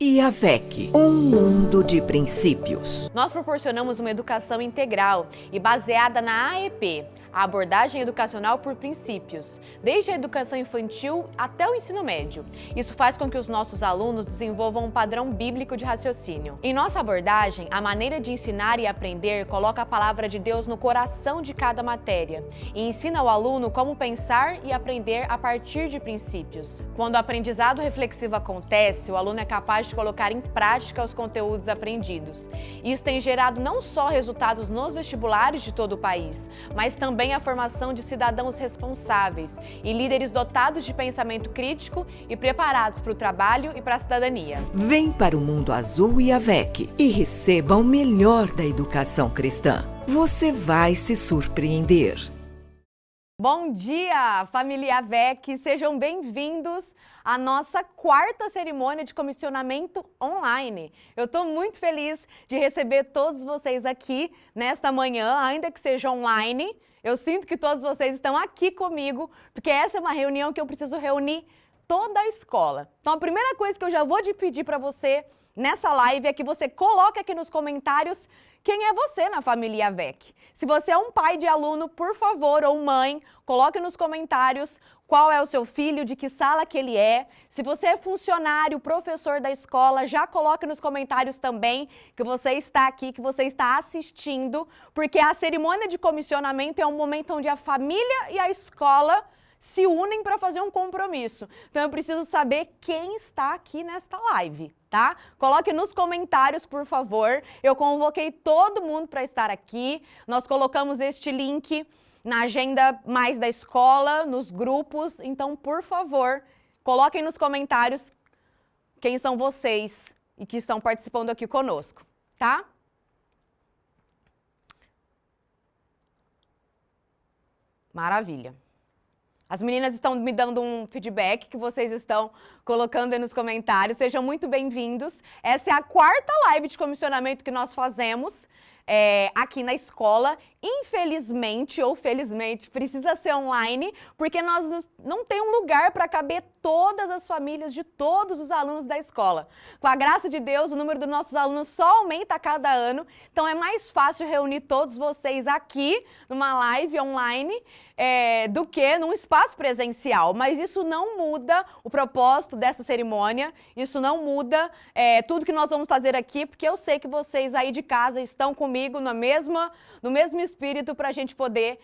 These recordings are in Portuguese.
IAVEC, um mundo de princípios. Nós proporcionamos uma educação integral e baseada na AEP, a abordagem educacional por princípios, desde a educação infantil até o ensino médio. Isso faz com que os nossos alunos desenvolvam um padrão bíblico de raciocínio. Em nossa abordagem, a maneira de ensinar e aprender coloca a palavra de Deus no coração de cada matéria e ensina ao aluno como pensar e aprender a partir de princípios. Quando o aprendizado reflexivo acontece, o aluno é capaz de colocar em prática os conteúdos aprendidos. Isso tem gerado não só resultados nos vestibulares de todo o país, mas também a formação de cidadãos responsáveis e líderes dotados de pensamento crítico e preparados para o trabalho e para a cidadania. Vem para o Mundo Azul IAVEC e receba o melhor da educação cristã. Você vai se surpreender. Bom dia, família IAVEC! Sejam bem-vindos à nossa quarta cerimônia de comissionamento online. Eu estou muito feliz de receber todos vocês aqui nesta manhã, ainda que seja online. Eu sinto que todos vocês estão aqui comigo, porque essa é uma reunião que eu preciso reunir toda a escola. Então, a primeira coisa que eu já vou te pedir para você nessa live é que você coloque aqui nos comentários quem é você na família IAVEC. Se você é um pai de aluno, por favor, ou mãe, coloque nos comentários qual é o seu filho, de que sala que ele é. Se você é funcionário, professor da escola, já coloque nos comentários também que você está aqui, que você está assistindo, porque a cerimônia de comissionamento é um momento onde a família e a escola se unem para fazer um compromisso. Então eu preciso saber quem está aqui nesta live, tá? Coloque nos comentários, por favor. Eu convoquei todo mundo para estar aqui. Nós colocamos este link na agenda mais da escola, nos grupos. Então, por favor, coloquem nos comentários quem são vocês e que estão participando aqui conosco, tá? Maravilha. As meninas estão me dando um feedback que vocês estão colocando aí nos comentários. Sejam muito bem-vindos. Essa é a quarta live de comissionamento que nós fazemos aqui na escola. Infelizmente ou felizmente precisa ser online, porque nós não temos um lugar para caber todas as famílias de todos os alunos da escola. Com a graça de Deus, o número dos nossos alunos só aumenta a cada ano, então é mais fácil reunir todos vocês aqui numa live online do que num espaço presencial. Mas isso não muda o propósito dessa cerimônia, isso não muda tudo que nós vamos fazer aqui, porque eu sei que vocês aí de casa estão comigo no mesmo espírito para a gente poder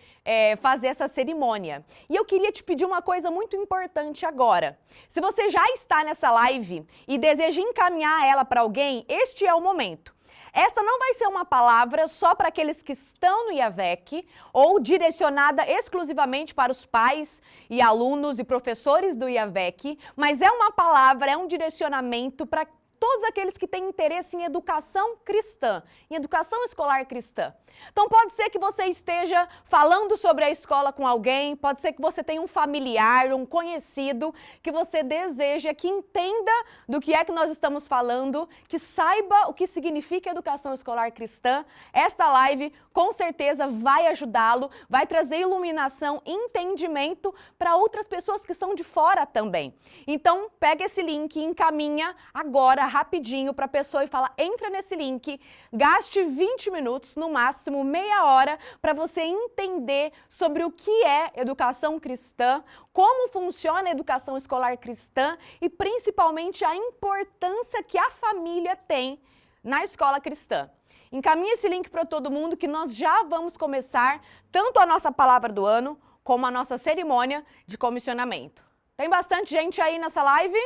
fazer essa cerimônia. E eu queria te pedir uma coisa muito importante agora. Se você já está nessa live e deseja encaminhar ela para alguém, este é o momento. Essa não vai ser uma palavra só para aqueles que estão no IAVEC ou direcionada exclusivamente para os pais e alunos e professores do IAVEC, mas é uma palavra, é um direcionamento para todos aqueles que têm interesse em educação cristã, em educação escolar cristã. Então pode ser que você esteja falando sobre a escola com alguém, pode ser que você tenha um familiar, um conhecido, que você deseja que entenda do que é que nós estamos falando, que saiba o que significa educação escolar cristã. Esta live com certeza vai ajudá-lo, vai trazer iluminação, entendimento para outras pessoas que são de fora também. Então pega esse link e encaminha agora rapidinho para a pessoa e fala, entra nesse link, gaste 20 minutos, no máximo meia hora, para você entender sobre o que é educação cristã, como funciona a educação escolar cristã e principalmente a importância que a família tem na escola cristã. Encaminhe esse link para todo mundo que nós já vamos começar tanto a nossa palavra do ano como a nossa cerimônia de comissionamento. Tem bastante gente aí nessa live?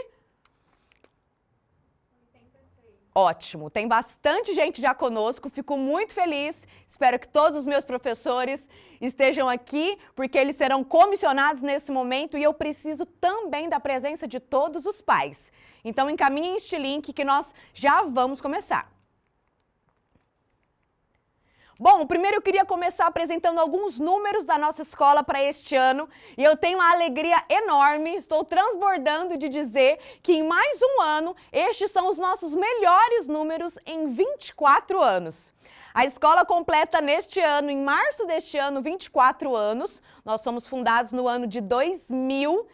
Ótimo, tem bastante gente já conosco, fico muito feliz, espero que todos os meus professores estejam aqui, porque eles serão comissionados nesse momento e eu preciso também da presença de todos os pais. Então encaminhem este link que nós já vamos começar. Bom, primeiro eu queria começar apresentando alguns números da nossa escola para este ano e eu tenho uma alegria enorme, estou transbordando de dizer que em mais um ano estes são os nossos melhores números em 24 anos. A escola completa neste ano, em março deste ano, 24 anos, nós somos fundados no ano de 2000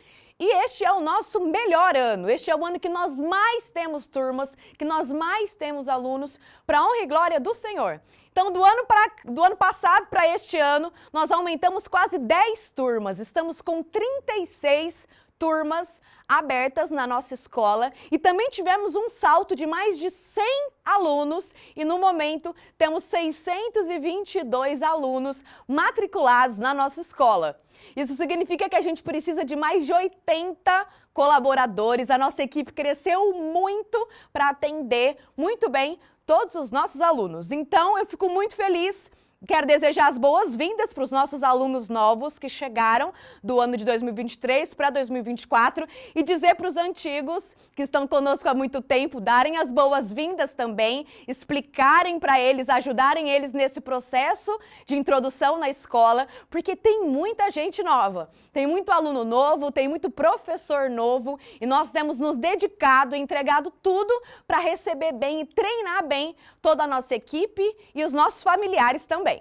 E este é o nosso melhor ano, este é o ano que nós mais temos turmas, que nós mais temos alunos, para honra e glória do Senhor. Então, do ano passado para este ano, nós aumentamos quase 10 turmas, estamos com 36 turmas abertas na nossa escola e também tivemos um salto de mais de 100 alunos e no momento temos 622 alunos matriculados na nossa escola. Isso significa que a gente precisa de mais de 80 colaboradores, a nossa equipe cresceu muito para atender muito bem todos os nossos alunos. Então, eu fico muito feliz. Quero desejar as boas-vindas para os nossos alunos novos que chegaram do ano de 2023 para 2024 e dizer para os antigos que estão conosco há muito tempo, darem as boas-vindas também, explicarem para eles, ajudarem eles nesse processo de introdução na escola, porque tem muita gente nova, tem muito aluno novo, tem muito professor novo e nós temos nos dedicado, entregado tudo para receber bem e treinar bem toda a nossa equipe e os nossos familiares também.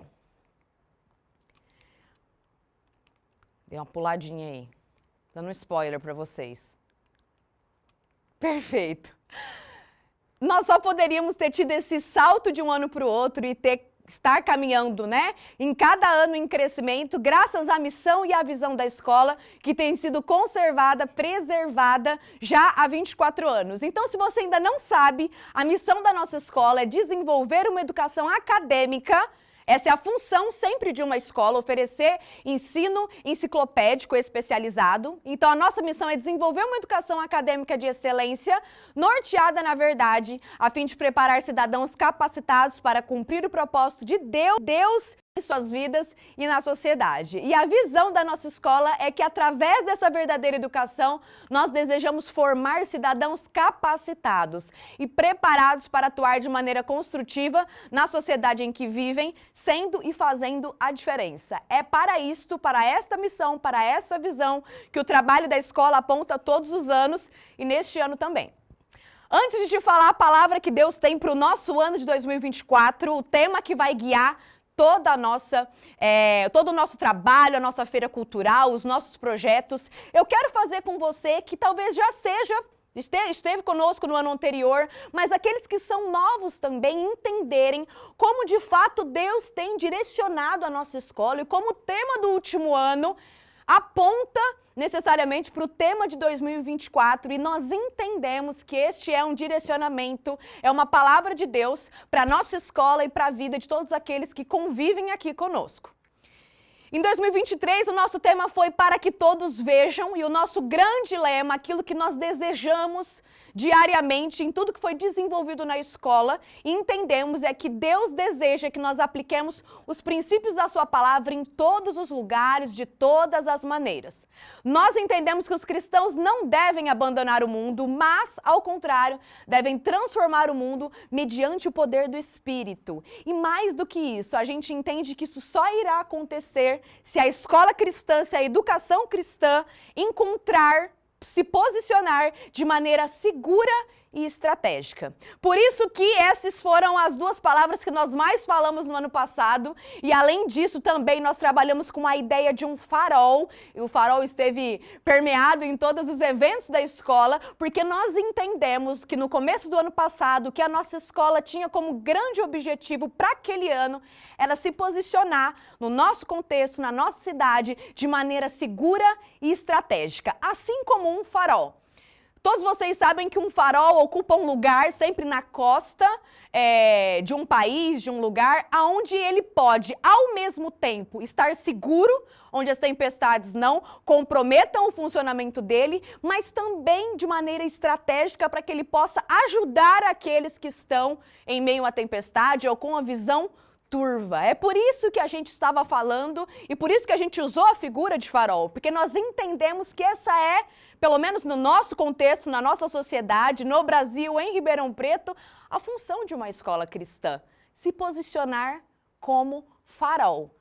Dei uma puladinha aí, dando um spoiler para vocês. Perfeito. Nós só poderíamos ter tido esse salto de um ano para o outro e estar caminhando, né? Em cada ano em crescimento, graças à missão e à visão da escola, que tem sido conservada, preservada já há 24 anos. Então, se você ainda não sabe, a missão da nossa escola é desenvolver uma educação acadêmica. Essa é a função sempre de uma escola, oferecer ensino enciclopédico especializado. Então, a nossa missão é desenvolver uma educação acadêmica de excelência, norteada na verdade, a fim de preparar cidadãos capacitados para cumprir o propósito de Deus em suas vidas e na sociedade. E a visão da nossa escola é que, através dessa verdadeira educação, nós desejamos formar cidadãos capacitados e preparados para atuar de maneira construtiva na sociedade em que vivem, sendo e fazendo a diferença. É para isto, para esta missão, para essa visão, que o trabalho da escola aponta todos os anos e neste ano também. Antes de te falar a palavra que Deus tem para o nosso ano de 2024, o tema que vai guiar todo o nosso trabalho, a nossa feira cultural, os nossos projetos, eu quero fazer com você que talvez já esteve conosco no ano anterior, mas aqueles que são novos também entenderem como de fato Deus tem direcionado a nossa escola e como o tema do último ano aponta necessariamente para o tema de 2024 e nós entendemos que este é um direcionamento, é uma palavra de Deus para a nossa escola e para a vida de todos aqueles que convivem aqui conosco. Em 2023, o nosso tema foi para que todos vejam e o nosso grande lema, aquilo que nós desejamos diariamente em tudo que foi desenvolvido na escola e entendemos é que Deus deseja que nós apliquemos os princípios da sua palavra em todos os lugares, de todas as maneiras. Nós entendemos que os cristãos não devem abandonar o mundo, mas, ao contrário, devem transformar o mundo mediante o poder do Espírito. E mais do que isso, a gente entende que isso só irá acontecer se a escola cristã, se a educação cristã se posicionar de maneira segura e estratégica. Por isso que essas foram as duas palavras que nós mais falamos no ano passado e além disso também nós trabalhamos com a ideia de um farol e o farol esteve permeado em todos os eventos da escola porque nós entendemos que no começo do ano passado que a nossa escola tinha como grande objetivo para aquele ano era se posicionar no nosso contexto, na nossa cidade de maneira segura e estratégica, assim como um farol. Todos vocês sabem que um farol ocupa um lugar sempre na costa de um país, de um lugar, onde ele pode, ao mesmo tempo, estar seguro, onde as tempestades não comprometam o funcionamento dele, mas também de maneira estratégica para que ele possa ajudar aqueles que estão em meio à tempestade ou com a visão turva. É por isso que a gente estava falando e por isso que a gente usou a figura de farol, porque nós entendemos que essa é, pelo menos no nosso contexto, na nossa sociedade, no Brasil, em Ribeirão Preto, a função de uma escola cristã, se posicionar como farol.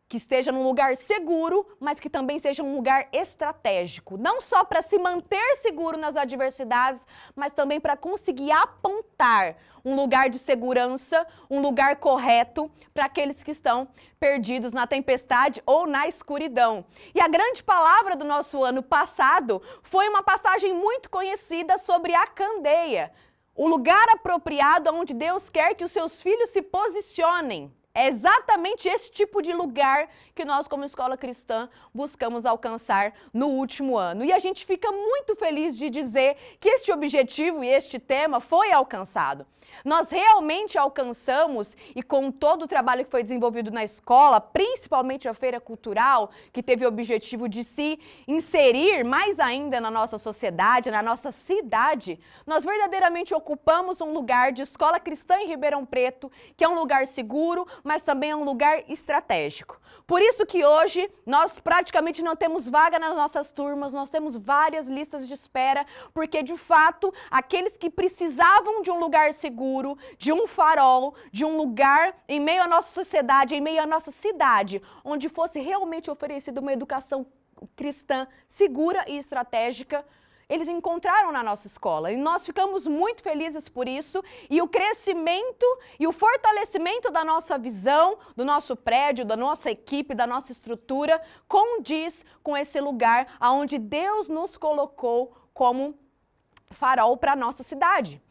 que esteja num lugar seguro, mas que também seja um lugar estratégico. Não só para se manter seguro nas adversidades, mas também para conseguir apontar um lugar de segurança, um lugar correto para aqueles que estão perdidos na tempestade ou na escuridão. E a grande palavra do nosso ano passado foi uma passagem muito conhecida sobre a candeia, o lugar apropriado onde Deus quer que os seus filhos se posicionem. É exatamente esse tipo de lugar que nós, como escola cristã, buscamos alcançar no último ano. E a gente fica muito feliz de dizer que este objetivo e este tema foi alcançado. Nós realmente alcançamos, e com todo o trabalho que foi desenvolvido na escola, principalmente a Feira Cultural, que teve o objetivo de se inserir mais ainda na nossa sociedade, na nossa cidade, nós verdadeiramente ocupamos um lugar de escola cristã em Ribeirão Preto, que é um lugar seguro, mas também é um lugar estratégico. Por isso que hoje nós praticamente não temos vaga nas nossas turmas, nós temos várias listas de espera, porque de fato aqueles que precisavam de um lugar seguro, de um farol, de um lugar em meio à nossa sociedade, em meio à nossa cidade, onde fosse realmente oferecida uma educação cristã segura e estratégica, eles encontraram na nossa escola e nós ficamos muito felizes por isso, e o crescimento e o fortalecimento da nossa visão, do nosso prédio, da nossa equipe, da nossa estrutura, condiz com esse lugar onde Deus nos colocou como farol para a nossa cidade.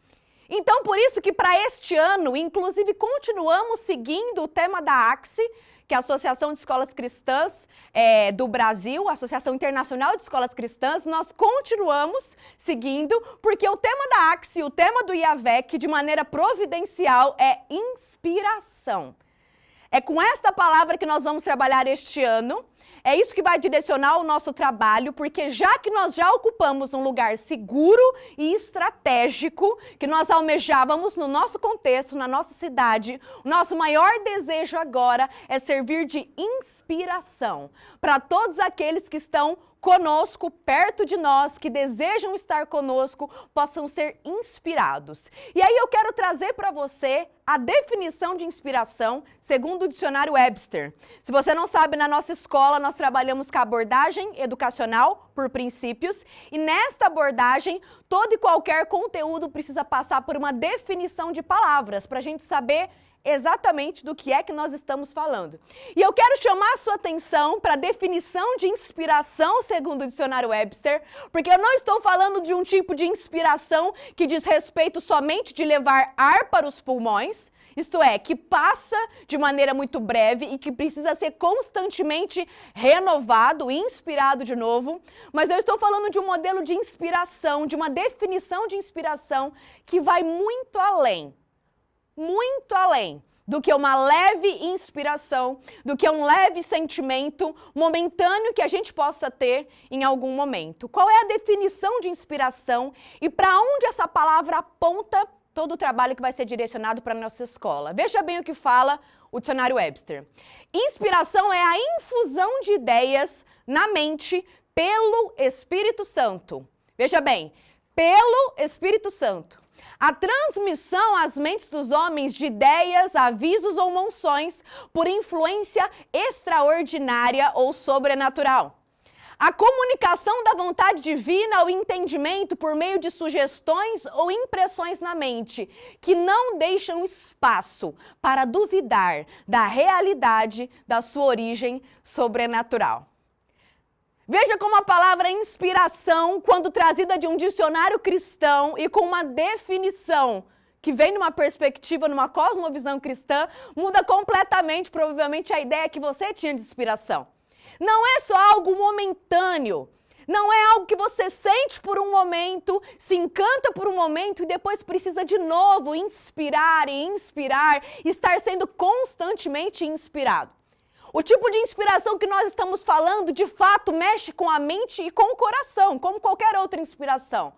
Então, por isso que para este ano, inclusive, continuamos seguindo o tema da AXE, que é a Associação de Escolas Cristãs do Brasil, a Associação Internacional de Escolas Cristãs, nós continuamos seguindo, porque o tema da AXE, o tema do IAVEC, de maneira providencial, é inspiração. É com esta palavra que nós vamos trabalhar este ano. É isso que vai direcionar o nosso trabalho, porque já que nós já ocupamos um lugar seguro e estratégico, que nós almejávamos no nosso contexto, na nossa cidade, o nosso maior desejo agora é servir de inspiração para todos aqueles que estão conosco, perto de nós, que desejam estar conosco, possam ser inspirados. E aí eu quero trazer para você a definição de inspiração segundo o dicionário Webster. Se você não sabe, na nossa escola nós trabalhamos com a abordagem educacional por princípios, e nesta abordagem todo e qualquer conteúdo precisa passar por uma definição de palavras para a gente saber exatamente do que é que nós estamos falando. E eu quero chamar a sua atenção para a definição de inspiração segundo o dicionário Webster, porque eu não estou falando de um tipo de inspiração que diz respeito somente de levar ar para os pulmões, isto é, que passa de maneira muito breve e que precisa ser constantemente renovado e inspirado de novo, mas eu estou falando de um modelo de inspiração, de uma definição de inspiração que vai muito além do que uma leve inspiração, do que um leve sentimento momentâneo que a gente possa ter em algum momento. Qual é a definição de inspiração e para onde essa palavra aponta todo o trabalho que vai ser direcionado para a nossa escola? Veja bem o que fala o dicionário Webster. Inspiração é a infusão de ideias na mente pelo Espírito Santo. Veja bem, pelo Espírito Santo. A transmissão às mentes dos homens de ideias, avisos ou monções por influência extraordinária ou sobrenatural. A comunicação da vontade divina ao entendimento por meio de sugestões ou impressões na mente, que não deixam espaço para duvidar da realidade da sua origem sobrenatural. Veja como a palavra inspiração, quando trazida de um dicionário cristão e com uma definição que vem numa perspectiva, numa cosmovisão cristã, muda completamente, provavelmente, a ideia que você tinha de inspiração. Não é só algo momentâneo, não é algo que você sente por um momento, se encanta por um momento e depois precisa de novo inspirar e inspirar, estar sendo constantemente inspirado. O tipo de inspiração que nós estamos falando, de fato, mexe com a mente e com o coração, como qualquer outra inspiração.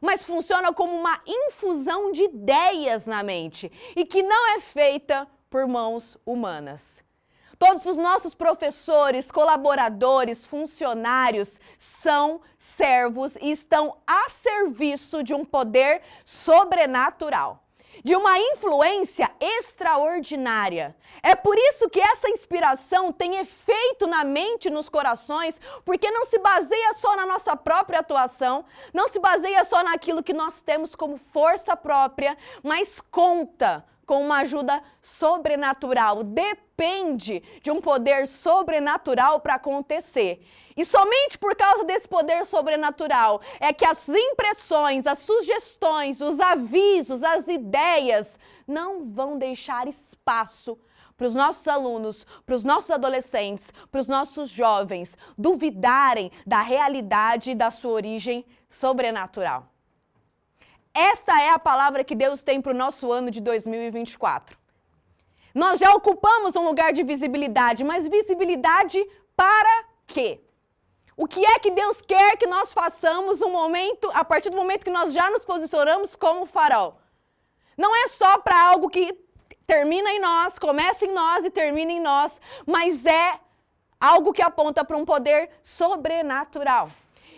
Mas funciona como uma infusão de ideias na mente e que não é feita por mãos humanas. Todos os nossos professores, colaboradores, funcionários são servos e estão a serviço de um poder sobrenatural. de uma influência extraordinária. É por isso que essa inspiração tem efeito na mente e nos corações, porque não se baseia só na nossa própria atuação, não se baseia só naquilo que nós temos como força própria, mas conta com uma ajuda sobrenatural, depende de um poder sobrenatural para acontecer. E somente por causa desse poder sobrenatural é que as impressões, as sugestões, os avisos, as ideias não vão deixar espaço para os nossos alunos, para os nossos adolescentes, para os nossos jovens duvidarem da realidade e da sua origem sobrenatural. Esta é a palavra que Deus tem para o nosso ano de 2024. Nós já ocupamos um lugar de visibilidade, mas visibilidade para quê? O que é que Deus quer que nós façamos a partir do momento que nós já nos posicionamos como farol? Não é só para algo que termina em nós, começa em nós e termina em nós, mas é algo que aponta para um poder sobrenatural.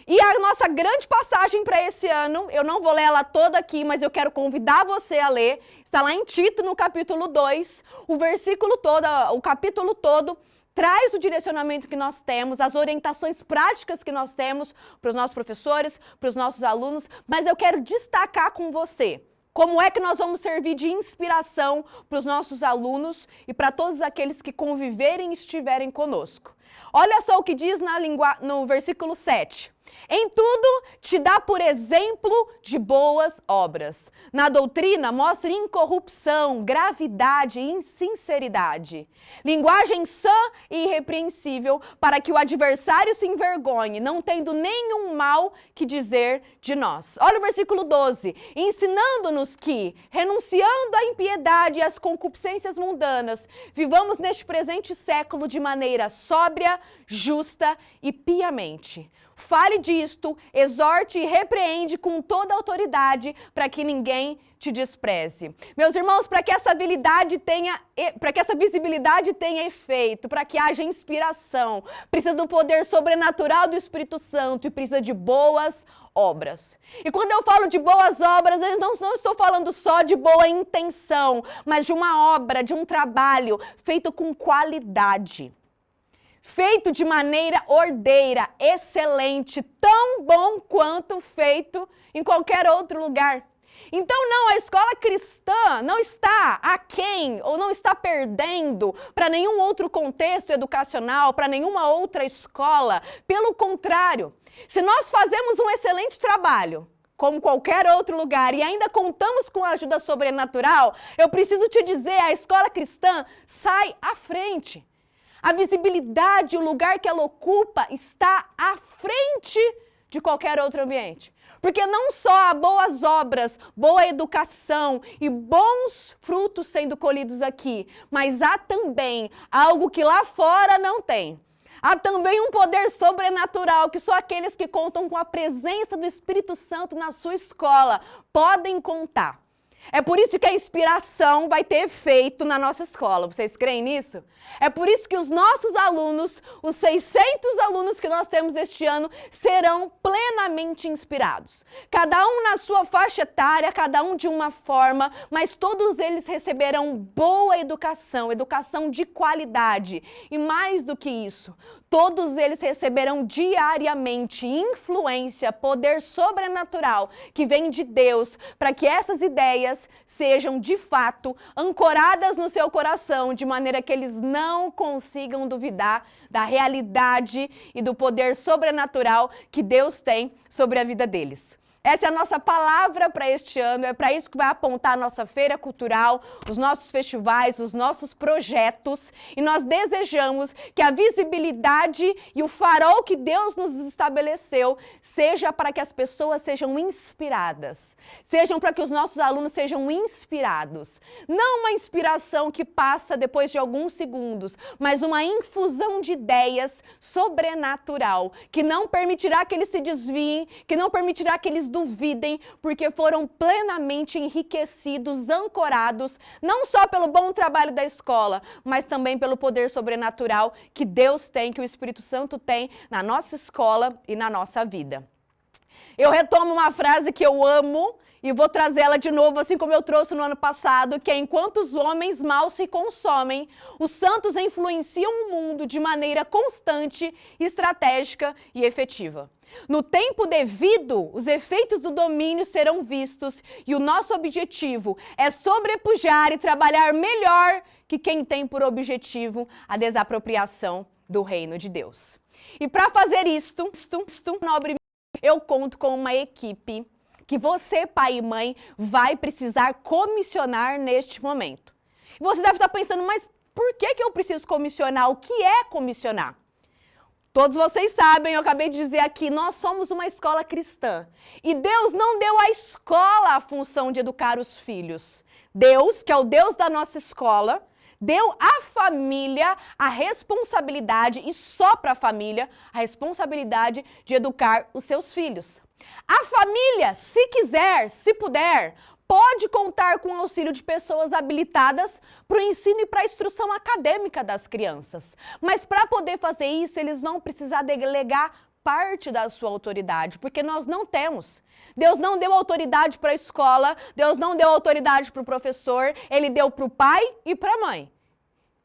E a nossa grande passagem para esse ano, eu não vou ler ela toda aqui, mas eu quero convidar você a ler, está lá em Tito, no capítulo 2, o versículo todo, o capítulo todo, traz o direcionamento que nós temos, as orientações práticas que nós temos para os nossos professores, para os nossos alunos, mas eu quero destacar com você como é que nós vamos servir de inspiração para os nossos alunos e para todos aqueles que conviverem e estiverem conosco. Olha só o que diz no versículo 7. Em tudo te dá por exemplo de boas obras. Na doutrina mostra incorrupção, gravidade e sinceridade. Linguagem sã e irrepreensível para que o adversário se envergonhe, não tendo nenhum mal que dizer de nós. Olha o versículo 12. Ensinando-nos que, renunciando à impiedade e às concupiscências mundanas, vivamos neste presente século de maneira sóbria, justa e piamente. Fale disto, exorte e repreende com toda a autoridade para que ninguém te despreze. Meus irmãos, para que essa visibilidade tenha efeito, para que haja inspiração, precisa do poder sobrenatural do Espírito Santo e precisa de boas obras. E quando eu falo de boas obras, eu não estou falando só de boa intenção, mas de uma obra, de um trabalho feito com qualidade. Feito de maneira ordeira, excelente, tão bom quanto feito em qualquer outro lugar. Então não, a escola cristã não está aquém ou não está perdendo para nenhum outro contexto educacional, para nenhuma outra escola. Pelo contrário, se nós fazemos um excelente trabalho, como qualquer outro lugar, e ainda contamos com a ajuda sobrenatural, eu preciso te dizer, a escola cristã sai à frente. A visibilidade, o lugar que ela ocupa está à frente de qualquer outro ambiente. Porque não só há boas obras, boa educação e bons frutos sendo colhidos aqui, mas há também algo que lá fora não tem. Há também um poder sobrenatural que só aqueles que contam com a presença do Espírito Santo na sua escola podem contar. É por isso que a inspiração vai ter efeito na nossa escola. Vocês creem nisso? É por isso que os nossos alunos, os 600 alunos que nós temos este ano, serão plenamente inspirados. Cada um na sua faixa etária, cada um de uma forma, mas todos eles receberão boa educação, educação de qualidade. E mais do que isso, todos eles receberão diariamente influência, poder sobrenatural que vem de Deus, para que essas ideias sejam de fato ancoradas no seu coração, de maneira que eles não consigam duvidar da realidade e do poder sobrenatural que Deus tem sobre a vida deles. Essa é a nossa palavra para este ano, é para isso que vai apontar a nossa feira cultural, os nossos festivais, os nossos projetos. E nós desejamos que a visibilidade e o farol que Deus nos estabeleceu seja para que as pessoas sejam inspiradas, sejam para que os nossos alunos sejam inspirados. Não uma inspiração que passa depois de alguns segundos, mas uma infusão de ideias sobrenatural, que não permitirá que eles se desviem, que não permitirá que eles duvidem, porque foram plenamente enriquecidos, ancorados, não só pelo bom trabalho da escola, mas também pelo poder sobrenatural que Deus tem, que o Espírito Santo tem na nossa escola e na nossa vida. Eu retomo uma frase que eu amo E vou trazer ela de novo, assim como eu trouxe no ano passado, que é enquanto os homens mal se consomem, os santos influenciam o mundo de maneira constante, estratégica e efetiva. No tempo devido, os efeitos do domínio serão vistos e o nosso objetivo é sobrepujar e trabalhar melhor que quem tem por objetivo a desapropriação do reino de Deus. E para fazer isto, nobre, eu conto com uma equipe que você, pai e mãe, vai precisar comissionar neste momento. Você deve estar pensando, mas por que eu preciso comissionar? O que é comissionar? Todos vocês sabem, eu acabei de dizer aqui, nós somos uma escola cristã. E Deus não deu à escola a função de educar os filhos. Deus, que é o Deus da nossa escola, deu à família a responsabilidade, e só para a família, a responsabilidade de educar os seus filhos. A família, se quiser, se puder, pode contar com o auxílio de pessoas habilitadas para o ensino e para a instrução acadêmica das crianças. Mas para poder fazer isso, eles vão precisar delegar parte da sua autoridade, porque nós não temos. Deus não deu autoridade para a escola, Deus não deu autoridade para o professor, Ele deu para o pai e para a mãe.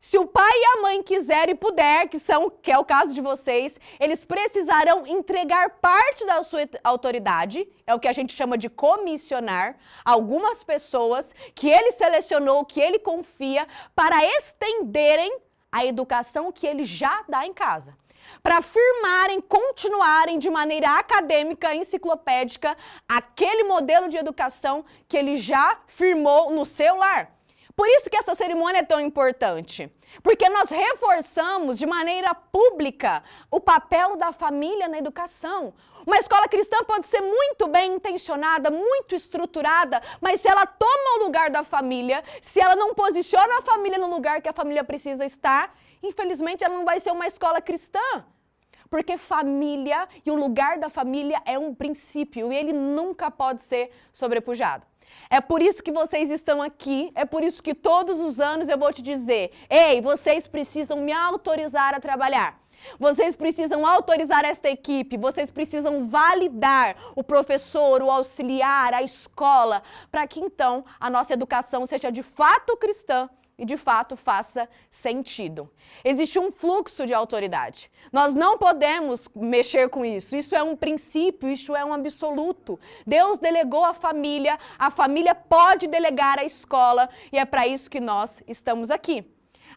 Se o pai e a mãe quiserem e puder, que é o caso de vocês, eles precisarão entregar parte da sua autoridade, é o que a gente chama de comissionar, algumas pessoas que ele selecionou, que ele confia, para estenderem a educação que ele já dá em casa. Para afirmarem, continuarem de maneira acadêmica, enciclopédica, aquele modelo de educação que ele já firmou no seu lar. Por isso que essa cerimônia é tão importante, porque nós reforçamos de maneira pública o papel da família na educação. Uma escola cristã pode ser muito bem intencionada, muito estruturada, mas se ela toma o lugar da família, se ela não posiciona a família no lugar que a família precisa estar, infelizmente ela não vai ser uma escola cristã. Porque família e o lugar da família é um princípio e ele nunca pode ser sobrepujado. É por isso que vocês estão aqui, é por isso que todos os anos eu vou te dizer, ei, vocês precisam me autorizar a trabalhar. Vocês precisam autorizar esta equipe, vocês precisam validar o professor, o auxiliar, a escola, para que então a nossa educação seja de fato cristã e de fato faça sentido. Existe um fluxo de autoridade. Nós não podemos mexer com isso. Isso é um princípio, isso é um absoluto. Deus delegou à família, a família pode delegar à escola e é para isso que nós estamos aqui.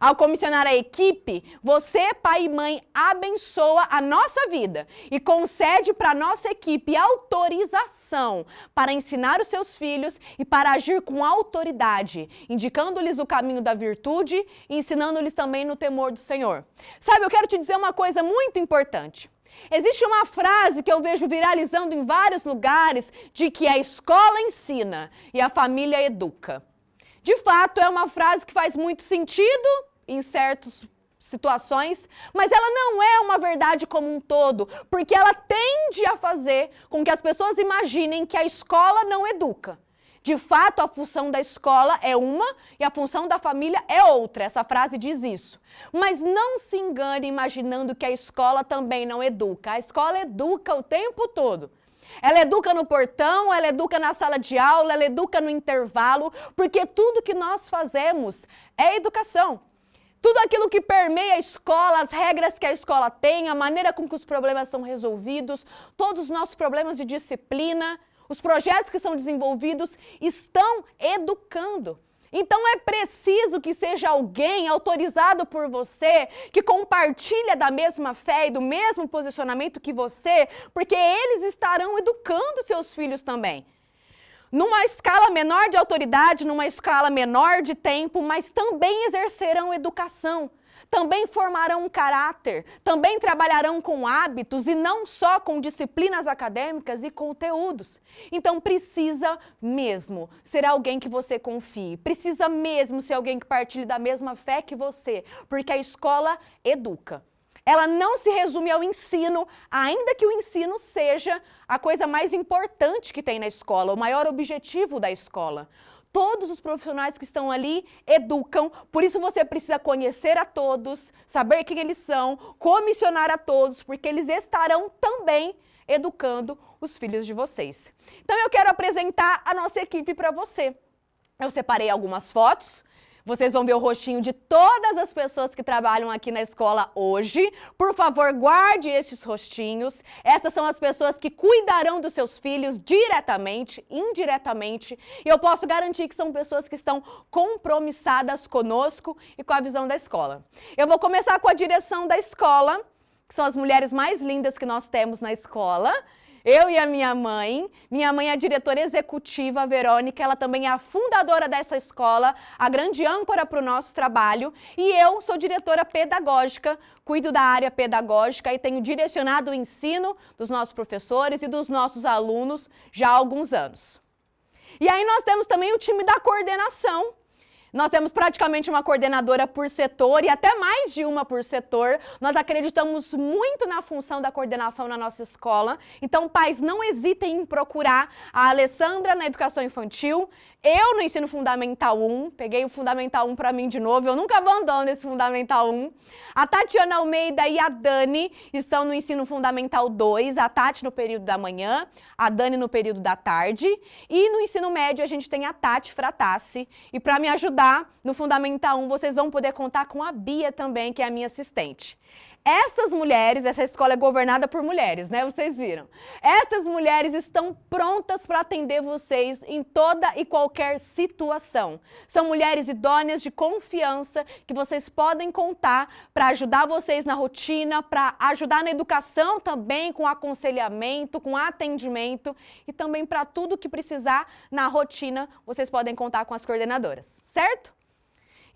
Ao comissionar a equipe, você, pai e mãe, abençoa a nossa vida e concede para a nossa equipe autorização para ensinar os seus filhos e para agir com autoridade, indicando-lhes o caminho da virtude e ensinando-lhes também no temor do Senhor. Sabe, eu quero te dizer uma coisa muito importante. Existe uma frase que eu vejo viralizando em vários lugares de que a escola ensina e a família educa. De fato, é uma frase que faz muito sentido em certas situações, mas ela não é uma verdade como um todo, porque ela tende a fazer com que as pessoas imaginem que a escola não educa. De fato, a função da escola é uma e a função da família é outra. Essa frase diz isso. Mas não se engane imaginando que a escola também não educa. A escola educa o tempo todo. Ela educa no portão, ela educa na sala de aula, ela educa no intervalo, porque tudo que nós fazemos é educação. Tudo aquilo que permeia a escola, as regras que a escola tem, a maneira com que os problemas são resolvidos, todos os nossos problemas de disciplina, os projetos que são desenvolvidos estão educando. Então é preciso que seja alguém autorizado por você, que compartilha da mesma fé e do mesmo posicionamento que você, porque eles estarão educando seus filhos também. Numa escala menor de autoridade, numa escala menor de tempo, mas também exercerão educação. Também formarão um caráter, também trabalharão com hábitos e não só com disciplinas acadêmicas e conteúdos. Então precisa mesmo ser alguém que você confie, precisa mesmo ser alguém que partilhe da mesma fé que você, porque a escola educa. Ela não se resume ao ensino, ainda que o ensino seja a coisa mais importante que tem na escola, o maior objetivo da escola. Todos os profissionais que estão ali educam, por isso você precisa conhecer a todos, saber quem eles são, comissionar a todos, porque eles estarão também educando os filhos de vocês. Então eu quero apresentar a nossa equipe para você. Eu separei algumas fotos. Vocês vão ver o rostinho de todas as pessoas que trabalham aqui na escola hoje. Por favor, guarde esses rostinhos. Essas são as pessoas que cuidarão dos seus filhos diretamente, indiretamente. E eu posso garantir que são pessoas que estão compromissadas conosco e com a visão da escola. Eu vou começar com a direção da escola, que são as mulheres mais lindas que nós temos na escola. Eu e a minha mãe é a diretora executiva, a Verônica, ela também é a fundadora dessa escola, a grande âncora para o nosso trabalho, e eu sou diretora pedagógica, cuido da área pedagógica e tenho direcionado o ensino dos nossos professores e dos nossos alunos já há alguns anos. E aí nós temos também o time da coordenação. Nós temos praticamente uma coordenadora por setor e até mais de uma por setor. Nós acreditamos muito na função da coordenação na nossa escola. Então, pais, não hesitem em procurar a Alessandra na educação infantil, eu no ensino fundamental 1, peguei o fundamental 1 para mim de novo, eu nunca abandono esse fundamental 1. A Tatiana Almeida e a Dani estão no ensino fundamental 2, a Tati no período da manhã, a Dani no período da tarde. E no ensino médio a gente tem a Tati Fratassi. E para me ajudar no fundamental 1, vocês vão poder contar com a Bia também, que é a minha assistente. Estas mulheres, essa escola é governada por mulheres, né? Vocês viram. Estas mulheres estão prontas para atender vocês em toda e qualquer situação. São mulheres idôneas de confiança que vocês podem contar para ajudar vocês na rotina, para ajudar na educação também, com aconselhamento, com atendimento e também para tudo que precisar na rotina, vocês podem contar com as coordenadoras, certo?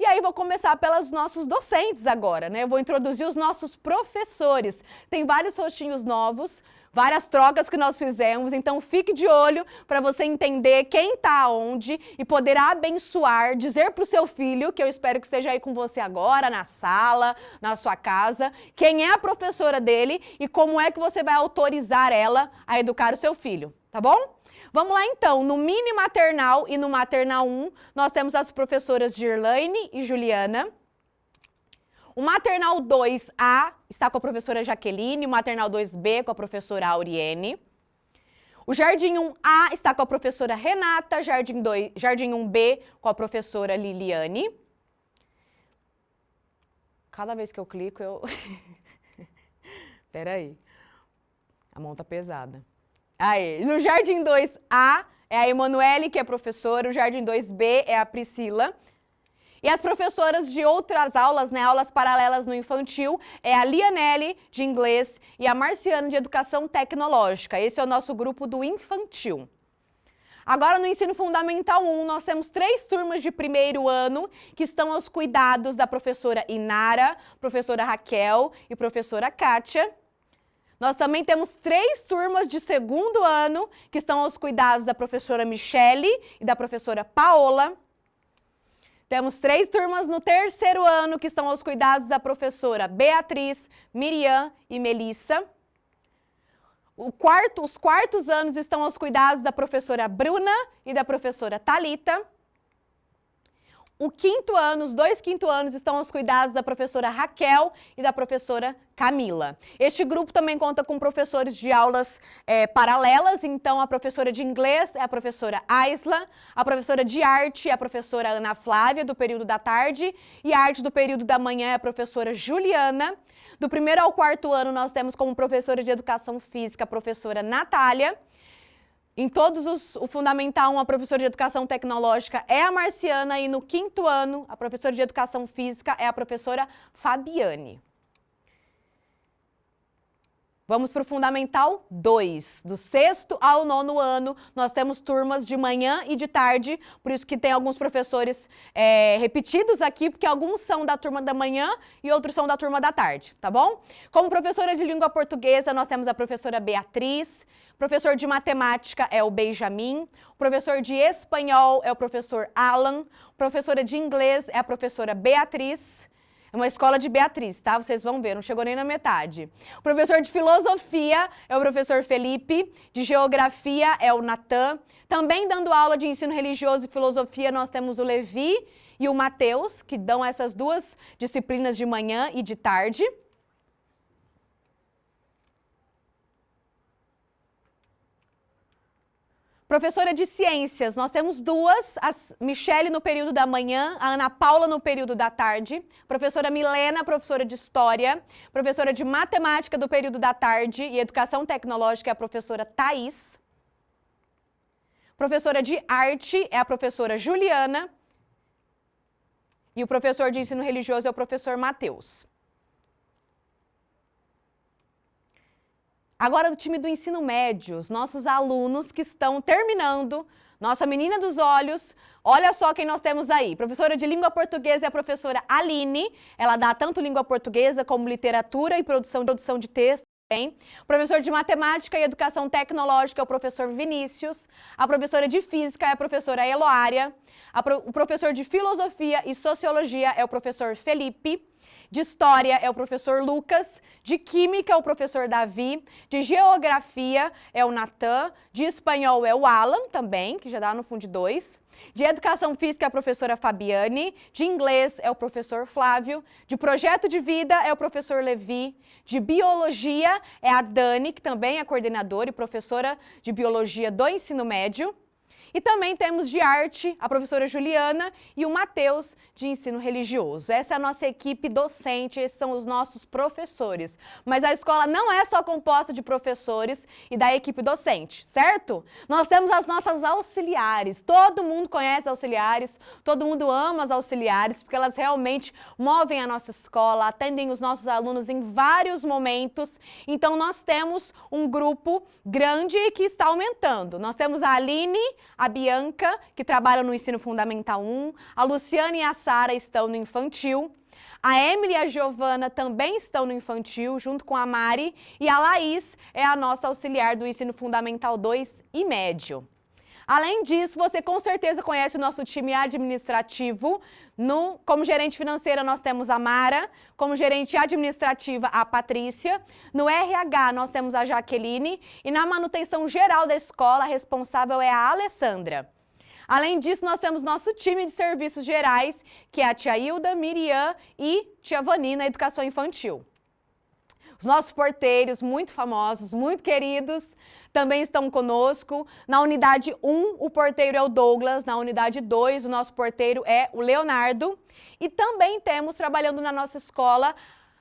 E aí vou começar pelos nossos docentes agora, né? Eu vou introduzir os nossos professores. Tem vários rostinhos novos, várias trocas que nós fizemos, então fique de olho para você entender quem está onde e poder abençoar, dizer para o seu filho, que eu espero que esteja aí com você agora, na sala, na sua casa, quem é a professora dele e como é que você vai autorizar ela a educar o seu filho, tá bom? Vamos lá então, no mini maternal e no maternal 1, nós temos as professoras Girlaine e Juliana. O maternal 2A está com a professora Jaqueline, o maternal 2B com a professora Auriene. O jardim 1A está com a professora Renata, jardim 1B com a professora Liliane. Cada vez que eu clico, eu... Peraí, a mão tá pesada. Aí, no Jardim 2A é a Emanuele, que é professora, o Jardim 2B é a Priscila. E as professoras de outras aulas, né, aulas paralelas no infantil, é a Lianelli, de inglês, e a Marciane, de educação tecnológica. Esse é o nosso grupo do infantil. Agora, no ensino fundamental 1, nós temos 3 turmas de primeiro ano que estão aos cuidados da professora Inara, professora Raquel e professora Kátia. Nós também temos 3 turmas de segundo ano que estão aos cuidados da professora Michele e da professora Paola. Temos 3 turmas no terceiro ano que estão aos cuidados da professora Beatriz, Miriam e Melissa. Os quartos anos estão aos cuidados da professora Bruna e da professora Thalita. Os 2 quinto anos estão aos cuidados da professora Raquel e da professora Camila. Este grupo também conta com professores de aulas paralelas, então a professora de inglês é a professora Aisla, a professora de arte é a professora Ana Flávia, do período da tarde, e a arte do período da manhã é a professora Juliana. Do primeiro ao quarto ano nós temos como professora de educação física a professora Natália. Em o Fundamental 1, a professora de Educação Tecnológica é a Marciana e no quinto ano, a professora de Educação Física é a professora Fabiane. Vamos para o Fundamental 2. Do 6º ao 9º ano, nós temos turmas de manhã e de tarde, por isso que tem alguns professores repetidos aqui, porque alguns são da turma da manhã e outros são da turma da tarde, tá bom? Como professora de língua portuguesa, nós temos a professora Beatriz. Professor de matemática é o Benjamin, o professor de espanhol é o professor Alan, professora de inglês é a professora Beatriz, é uma escola de Beatriz, tá? Vocês vão ver, não chegou nem na metade. O professor de filosofia é o professor Felipe, de geografia é o Natan, também dando aula de ensino religioso e filosofia nós temos o Levi e o Mateus, que dão essas 2 disciplinas de manhã e de tarde. Professora de ciências, nós temos duas, a Michele no período da manhã, a Ana Paula no período da tarde. Professora Milena, professora de história. Professora de matemática do período da tarde e educação tecnológica é a professora Thaís. Professora de arte é a professora Juliana. E o professor de ensino religioso é o professor Matheus. Agora do time do ensino médio, os nossos alunos que estão terminando, nossa menina dos olhos, olha só quem nós temos aí. Professora de língua portuguesa é a professora Aline, ela dá tanto língua portuguesa como literatura e produção de texto. O professor de matemática e educação tecnológica é o professor Vinícius, a professora de física é a professora Eloária, o professor de filosofia e sociologia é o professor Felipe, de história é o professor Lucas, de química é o professor Davi, de geografia é o Natan, de espanhol é o Alan também, que já dá no Fundo 2, de educação física é a professora Fabiane, de inglês é o professor Flávio, de projeto de vida é o professor Levi, de biologia é a Dani, que também é coordenadora e professora de biologia do ensino médio. E também temos de arte a professora Juliana e o Matheus de ensino religioso. Essa é a nossa equipe docente, esses são os nossos professores. Mas a escola não é só composta de professores e da equipe docente, certo? Nós temos as nossas auxiliares. Todo mundo conhece auxiliares, todo mundo ama as auxiliares, porque elas realmente movem a nossa escola, atendem os nossos alunos em vários momentos. Então nós temos um grupo grande e que está aumentando. Nós temos a Aline, a Bianca, que trabalha no Ensino Fundamental 1, a Luciana e a Sara estão no infantil, a Emily e a Giovana também estão no infantil, junto com a Mari, e a Laís é a nossa auxiliar do Ensino Fundamental 2 e médio. Além disso, você com certeza conhece o nosso time administrativo. Como gerente financeira, nós temos a Mara. Como gerente administrativa, a Patrícia. No RH, nós temos a Jaqueline. E na manutenção geral da escola, a responsável é a Alessandra. Além disso, nós temos nosso time de serviços gerais, que é a tia Hilda, Miriam e tia Vani na educação infantil. Os nossos porteiros, muito famosos, muito queridos, também estão conosco. Na unidade 1, o porteiro é o Douglas. Na unidade 2, o nosso porteiro é o Leonardo. E também temos, trabalhando na nossa escola,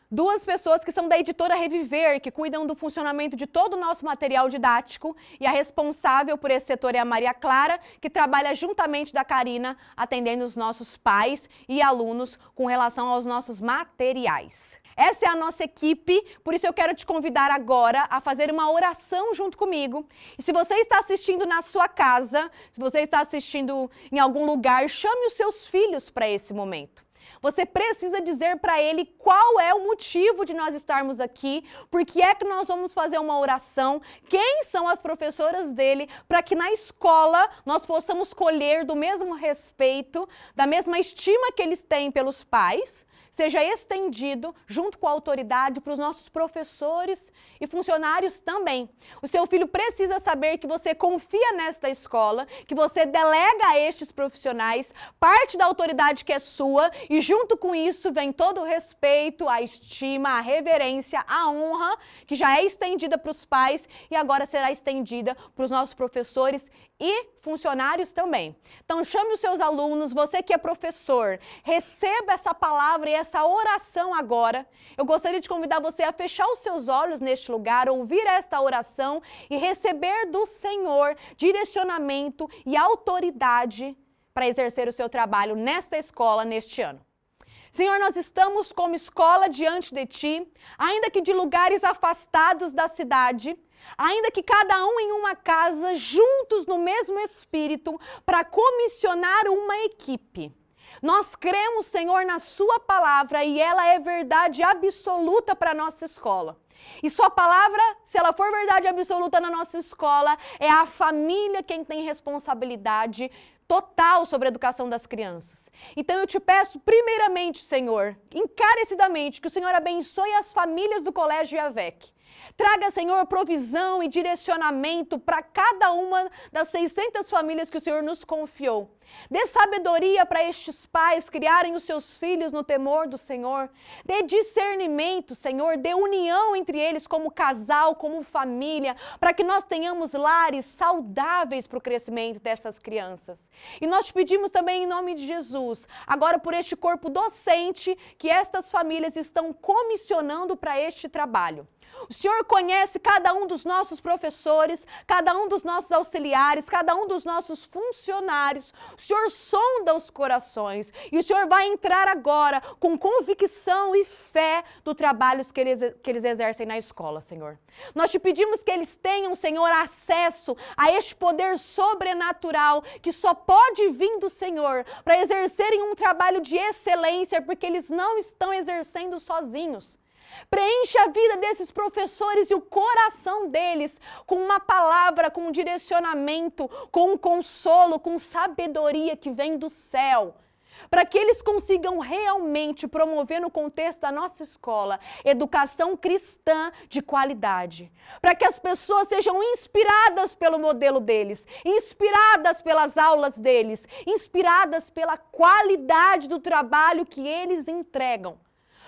duas pessoas que são da editora Reviver, que cuidam do funcionamento de todo o nosso material didático. E a responsável por esse setor é a Maria Clara, que trabalha juntamente da Karina, atendendo os nossos pais e alunos com relação aos nossos materiais. Essa é a nossa equipe, por isso eu quero te convidar agora a fazer uma oração junto comigo. E se você está assistindo na sua casa, se você está assistindo em algum lugar, chame os seus filhos para esse momento. Você precisa dizer para ele qual é o motivo de nós estarmos aqui, por que é que nós vamos fazer uma oração, quem são as professoras dele, para que na escola nós possamos colher do mesmo respeito, da mesma estima que eles têm pelos pais, seja estendido junto com a autoridade para os nossos professores e funcionários também. O seu filho precisa saber que você confia nesta escola, que você delega a estes profissionais parte da autoridade que é sua e junto com isso vem todo o respeito, a estima, a reverência, a honra que já é estendida para os pais e agora será estendida para os nossos professores e funcionários também. Então chame os seus alunos, você que é professor, receba essa palavra e essa oração agora. Eu gostaria de convidar você a fechar os seus olhos neste lugar, ouvir esta oração e receber do Senhor direcionamento e autoridade para exercer o seu trabalho nesta escola neste ano. Senhor, nós estamos como escola diante de Ti, ainda que de lugares afastados da cidade, ainda que cada um em uma casa, juntos no mesmo espírito, para comissionar uma equipe. Nós cremos, Senhor, na Sua palavra e ela é verdade absoluta para a nossa escola. E Sua palavra, se ela for verdade absoluta na nossa escola, é a família quem tem responsabilidade total sobre a educação das crianças. Então eu te peço primeiramente, Senhor, encarecidamente, que o Senhor abençoe as famílias do Colégio IAVEC. Traga, Senhor, provisão e direcionamento para cada uma das 600 famílias que o Senhor nos confiou. Dê sabedoria para estes pais criarem os seus filhos no temor do Senhor. Dê discernimento, Senhor, dê união entre eles como casal, como família, para que nós tenhamos lares saudáveis para o crescimento dessas crianças. E nós te pedimos também em nome de Jesus, agora por este corpo docente que estas famílias estão comissionando para este trabalho. O Senhor conhece cada um dos nossos professores, cada um dos nossos auxiliares, cada um dos nossos funcionários. O Senhor sonda os corações e o Senhor vai entrar agora com convicção e fé do trabalho que eles exercem na escola, Senhor. Nós te pedimos que eles tenham, Senhor, acesso a este poder sobrenatural que só pode vir do Senhor para exercerem um trabalho de excelência, porque eles não estão exercendo sozinhos. Preencha a vida desses professores e o coração deles com uma palavra, com um direcionamento, com um consolo, com sabedoria que vem do céu. Para que eles consigam realmente promover no contexto da nossa escola educação cristã de qualidade. Para que as pessoas sejam inspiradas pelo modelo deles, inspiradas pelas aulas deles, inspiradas pela qualidade do trabalho que eles entregam.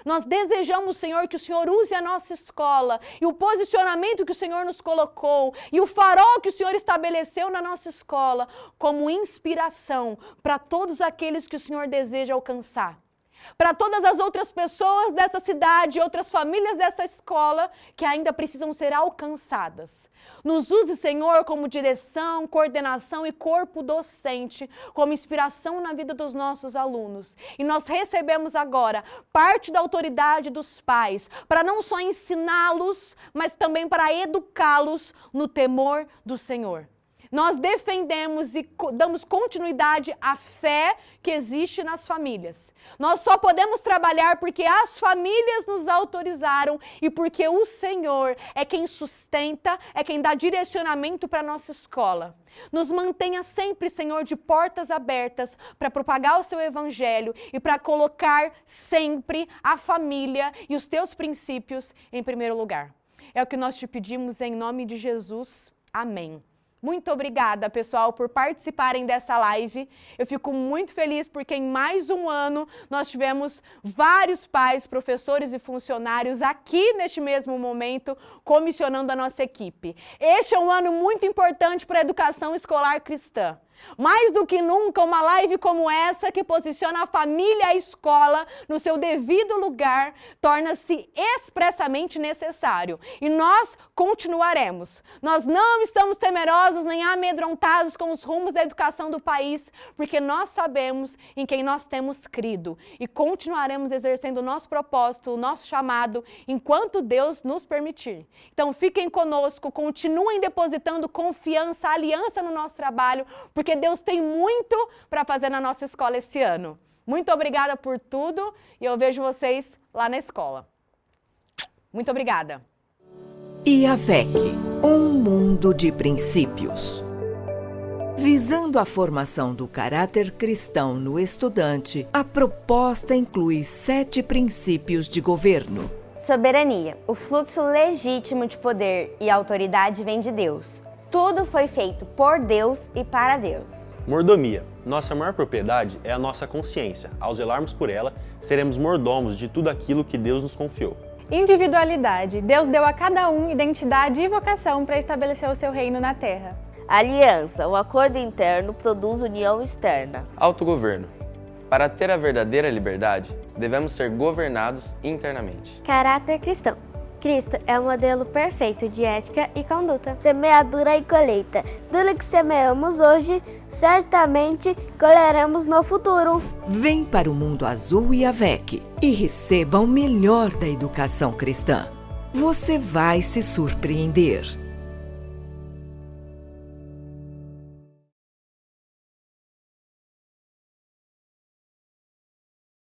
Nós desejamos, Senhor, que o Senhor use a nossa escola e o posicionamento que o Senhor nos colocou e o farol que o Senhor estabeleceu na nossa escola como inspiração para todos aqueles que o Senhor deseja alcançar. Para todas as outras pessoas dessa cidade, outras famílias dessa escola que ainda precisam ser alcançadas. Nos use, Senhor, como direção, coordenação e corpo docente, como inspiração na vida dos nossos alunos. E nós recebemos agora parte da autoridade dos pais, para não só ensiná-los, mas também para educá-los no temor do Senhor. Nós defendemos e damos continuidade à fé que existe nas famílias. Nós só podemos trabalhar porque as famílias nos autorizaram e porque o Senhor é quem sustenta, é quem dá direcionamento para a nossa escola. Nos mantenha sempre, Senhor, de portas abertas para propagar o seu evangelho e para colocar sempre a família e os teus princípios em primeiro lugar. É o que nós te pedimos em nome de Jesus. Amém. Muito obrigada, pessoal, por participarem dessa live. Eu fico muito feliz porque em mais um ano nós tivemos vários pais, professores e funcionários aqui neste mesmo momento comissionando a nossa equipe. Este é um ano muito importante para a educação escolar cristã. Mais do que nunca, uma live como essa, que posiciona a família e a escola no seu devido lugar, torna-se expressamente necessário. E nós continuaremos. Nós não estamos temerosos nem amedrontados com os rumos da educação do país, porque nós sabemos em quem nós temos crido. E continuaremos exercendo o nosso propósito, o nosso chamado, enquanto Deus nos permitir. Então fiquem conosco, continuem depositando confiança, aliança no nosso trabalho, porque Deus tem muito para fazer na nossa escola esse ano. Muito obrigada por tudo e eu vejo vocês lá na escola. Muito obrigada. IAVEC, um mundo de princípios. Visando a formação do caráter cristão no estudante, a proposta inclui 7 princípios de governo. Soberania. O fluxo legítimo de poder e autoridade vem de Deus. Tudo foi feito por Deus e para Deus. Mordomia. Nossa maior propriedade é a nossa consciência. Ao zelarmos por ela, seremos mordomos de tudo aquilo que Deus nos confiou. Individualidade. Deus deu a cada um identidade e vocação para estabelecer o seu reino na terra. Aliança. O acordo interno produz união externa. Autogoverno. Para ter a verdadeira liberdade, devemos ser governados internamente. Caráter cristão. Cristo é o modelo perfeito de ética e conduta. Semeadura e colheita. Tudo que semeamos hoje, certamente colheremos no futuro. Vem para o Mundo Azul IAVEC e receba o melhor da educação cristã. Você vai se surpreender.